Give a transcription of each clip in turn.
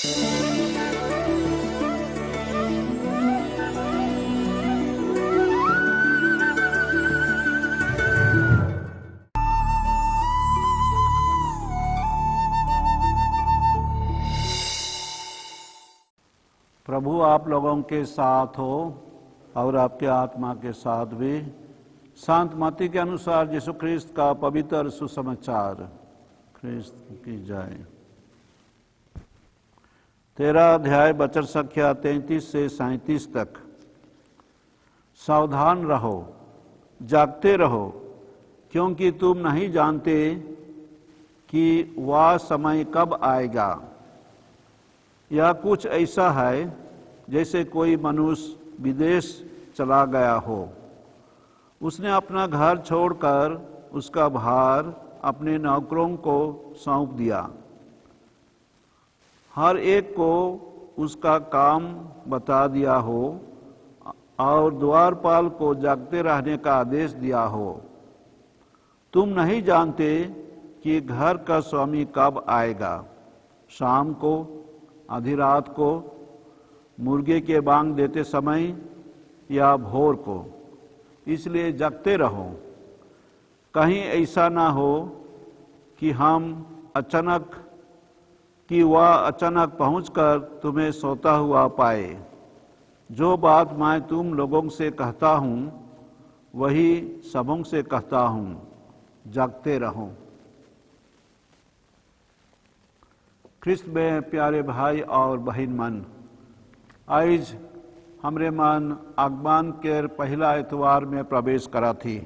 प्रभु आप लोगों के साथ हो और आपके आत्मा के साथ भी। शांत मती के अनुसार यीशु ख्रिस्त का पवित्र सुसमाचार। ख्रिस्त की जय। 13 अध्याय वचन संख्या 33 से 37 तक। सावधान रहो, जागते रहो, क्योंकि तुम नहीं जानते कि वह समय कब आएगा। यह कुछ ऐसा है जैसे कोई मनुष्य विदेश चला गया हो। उसने अपना घर छोड़कर उसका भार अपने नौकरों को सौंप दिया। हर एक को उसका काम बता दिया हो और द्वारपाल को जागते रहने का आदेश दिया हो। तुम नहीं जानते कि घर का स्वामी कब आएगा, शाम को, आधी रात को, मुर्गे के बांग देते समय या भोर को। इसलिए जागते रहो, कहीं ऐसा ना हो कि वह अचानक पहुंचकर तुम्हें सोता हुआ पाए। जो बात मैं तुम लोगों से कहता हूं वही सबों से कहता हूं, जागते रहो। ख्रिस्त में प्यारे भाई और बहन मन, आज हमरे मन आगमन के पहला इतवार में प्रवेश करा थी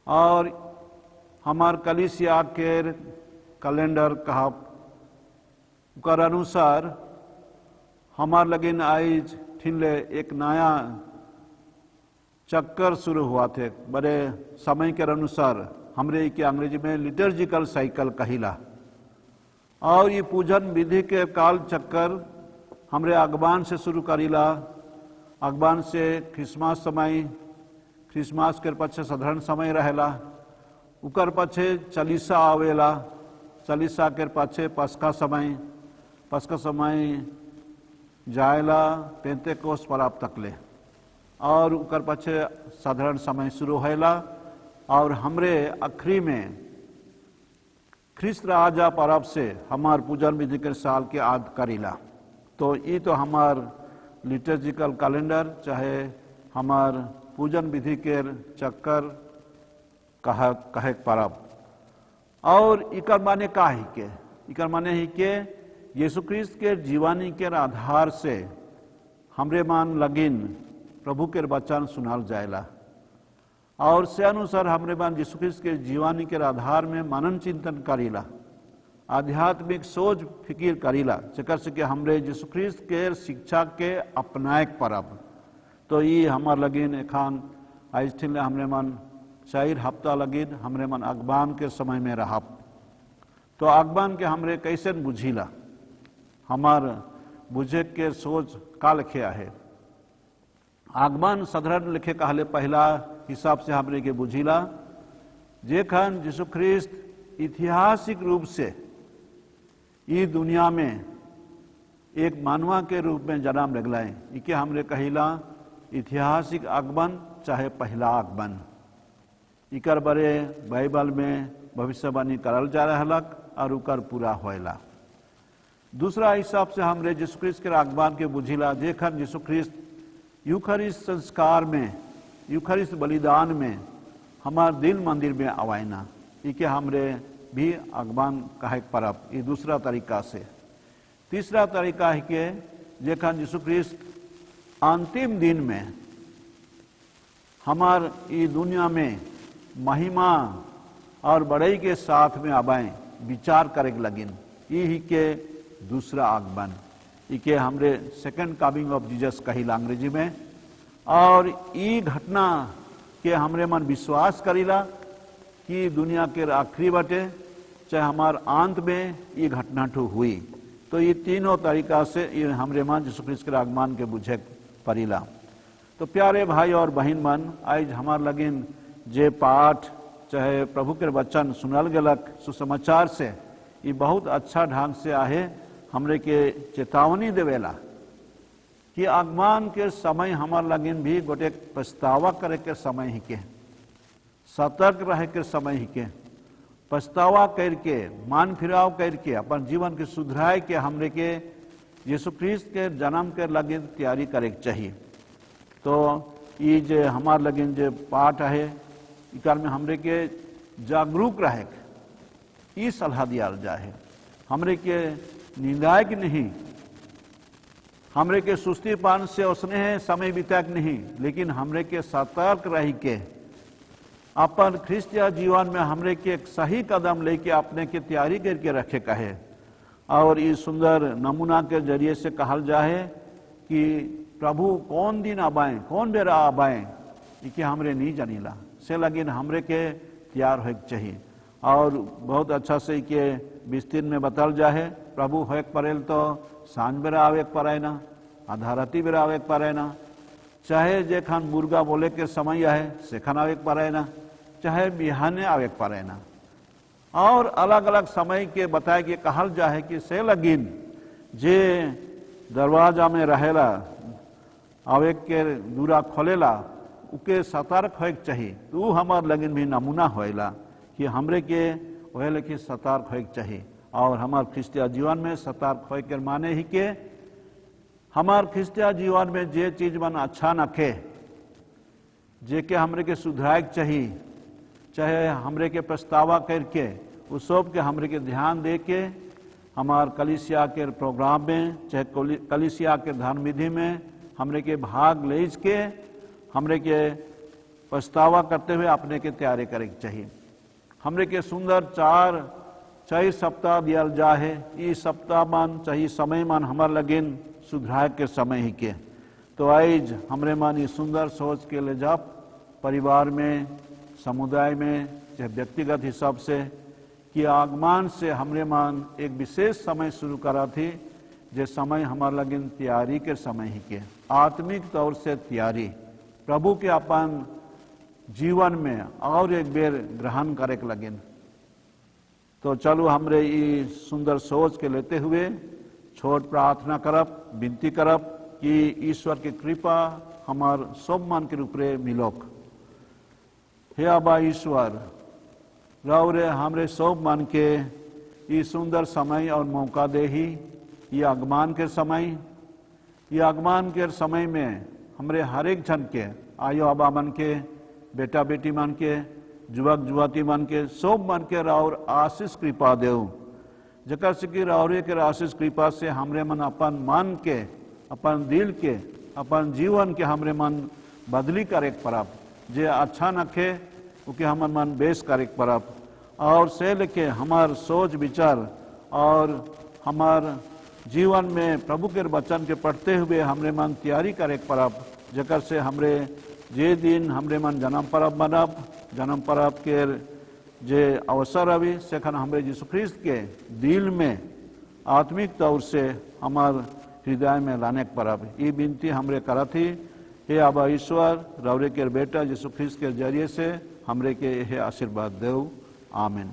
और हमार कलीसिया के कैलेंडर कहा कर अनुसार हमार लगिन आज ठिनले एक नया चक्कर शुरू हुआ थे। बड़े समय के अनुसार हमरे के अंग्रेजी में लिटर्जिकल साइकिल कहिला। और ये पूजन विधि के काल चक्कर हमरे आगमन से शुरू करीला। आगमन से क्रिसमस समय, क्रिसमस के पछे साधारण समय रहेला, उकर पछे चालीसा आवेला, चालीसा के पछे पस्का समय, पस्का समय जाएला पेंतेकोस्त पर्व तकले, और उकर पछे साधारण समय शुरू होएला। और हमरे आखिरी में ख्रिस्त राजा पर्व से हमार पूजन विधि के साल के आद करीला। तो ये तो हमार लिटर्जिकल कैलेंडर चाहे हमार पूजन विधि के चक्कर कहे पर्व। और इकर माने का ही के, इकर माने ही के यीशु ख्रिस्त के जीवानी के आधार से हमरे मान लगिन प्रभु के वचन सुनाल जाएला। और से अनुसार हमरे मान यीशु ख्रिस्त के जीवानी के आधार में मनन चिंतन करीला, आध्यात्मिक सोच फिकिर करीला, चकर से कि हमरे यीशु ख्रिस्त के शिक्षा के अपनाए पर्व। तो ये हमार लगिन एखान आज ठिन हमरे मन 4 हफ्ता लगिन हमरे मन आगमन के समय में रहा। तो आगमन के हमरे कैसे बुझीला, हमार बुझे के सोच का लिखे है। आगमन साधारण लिखे कहले पहला हिसाब से हमरे के बुझीला जेखन यीशु ख्रिस्त ऐतिहासिक रूप से ये दुनिया में एक मानवा के रूप में जन्म लगलाए, इके हमरे कहिला ऐतिहासिक आगमन चाहे पहला आगमन। इकर बरे बाइबल में भविष्यवाणी करल जा रहलक और उकर पूरा होएला। दूसरा हिसाब से हमरे यीशु ख्रिस्त के आगमन के बुझिला जेखन यीशु ख्रिस्त यूखरिस्त संस्कार में, यूखरिस्त बलिदान में हमार दिल मंदिर में आवाइना, इके हमरे भी आगमन कहे पर्व। ये दूसरा तरीका से। तीसरा तरीका है कि जेखन यीशु ख्रिस्त अंतिम दिन में हमार ये दुनिया में महिमा और बड़ाई के साथ में आबाएं विचार करे लगिन, ये के दूसरा आगमन, इके हमरे सेकंड कमिंग ऑफ जीसस कहिला अंग्रेजी में। और ये घटना के हमरे मन विश्वास करीला कि दुनिया के आखिरी बटे चाहे हमार अंत में ये घटना ठू हुई। तो ये तीनों तरीका से ये हमरे मन यीशु ख्रिस्त के आगमन के बुझे परीला। तो प्यारे भाई और बहन मन, आज हमार लगिन जे पाठ चाहे प्रभु के वचन सुनल गलक सुसमाचार से ये बहुत अच्छा ढंग से आहे हमरे के चेतावनी देवेला कि आगमन के समय हमार लगिन भी गोटे पछतावा करे के समय ही के, सतर्क रहे के समय ही के, पछतावा करके मान फिराव करके अपन जीवन के सुधराए के हमरे के यीशु ख्रिस्त के जन्म के लगिन तैयारी करे के चाहिए। तो ये जे हमार लगिन जे पाठ है इकार में हमरे के जागरूक रहे ये सलाह दिया जाए, हमरे के निंदायक नहीं, हमरे के सुस्तीपान से उसने है समय बिताक नहीं, लेकिन हमरे के सतर्क रही के अपन ख्रिस्तीय जीवन में हमरे के एक सही कदम लेके अपने के तैयारी करके रखे कहे। और इस सुंदर नमूना के जरिए से कहल जाए कि प्रभु कौन दिन आबाएं, कौन बेरा आबाएं, कि हमरे नहीं जानीला से लगिन हमरे के तैयार हो चाहिए। और बहुत अच्छा से के विस्तीर्ण में बताल जाए, प्रभु हो पड़ेल तो सांझ बेरा आवे पड़े ना, आधा राती बेरा आवे पड़े ना, चाहे जे खान मुर्गा बोले के समय है से खान आवे पड़े ना, चाहे बिहाने आवे पड़े ना, और अलग अलग समय के बताए के कहल जाए कि से लगिन जे दरवाजा में रहेला आवे के दूरा खोलेला उके सतर्क होए चाहिए। तू हमार लगिन भी नमूना होएला कि हमरे के वह कि सतर्क होए चाहिए। और हमार ख्रिस्तीय जीवन में सतर्क होए के माने ही के हमार ख्रिस्तीय जीवन में जे चीज मन अच्छा नखे, जे के हमरे के सुधराए चाहिए, चाहे हमरे के पछतावा करके उस सब के हमरे के ध्यान दे के हमार कलीसिया के प्रोग्राम में, चाहे कलीसिया के धर्म विधि में हमरे के भाग ले के हमरे के पछतावा करते हुए अपने के तैयारी करे चाहिए। हमरे के सुंदर 4 सप्ताह दिया जाए, ये सप्ताह मान चाहिए समय मान हमार लगिन सुधराए के समय ही के। तो आज हमरे मान ये सुंदर सोच के ले जा परिवार में, समुदाय में, चाहे व्यक्तिगत हिसाब से कि आगमन से हमरे मान एक विशेष समय शुरू करा थी, जे समय हमार लगिन तैयारी के समय ही के, आत्मिक तौर से तैयारी प्रभु के अपन जीवन में और एक बेर ग्रहण करे के लगिन। तो चलो हमरे ये सुंदर सोच के लेते हुए छोट प्रार्थना करब, विनती करब कि ईश्वर की कृपा हमार सब मन के ऊपरे मिलोक। हे अबा ईश्वर, रहो रे हमरे सब मन के ये सुंदर समय और मौका दे ही, ये आगमन के समय, ये आगमन के समय में हमरे हर एक जन के, आयो अबा मन के, बेटा बेटी मन के, युवक युवती मन के, सब मन के राउर आशीष कृपा देव, जकर से कि राउरे के आशीष कृपा से हमरे मन अपन मन के, अपन दिल के, अपन जीवन के हमरे मन बदली करे परब, जे अच्छा नखे उके हमर मन बेस करे परब, और से लेके हमार सोच विचार और हमार जीवन में प्रभु के वचन के पढ़ते हुए हमरे मन तैयारी करे परब, जकर से हमरे जे दिन हमरे मन जन्म परब मनब, जन्म परब के जे अवसर अभी सेखन हमरे यीशु ख्रिस्त के दिल में आत्मिक तौर से हमार हृदय में लाने परब। ये विनती हमरे करा थी। हे आबा ईश्वर, रौरे के बेटा यीशु ख्रिस्त के जरिए से हमरे के यह आशीर्वाद देव। आमीन।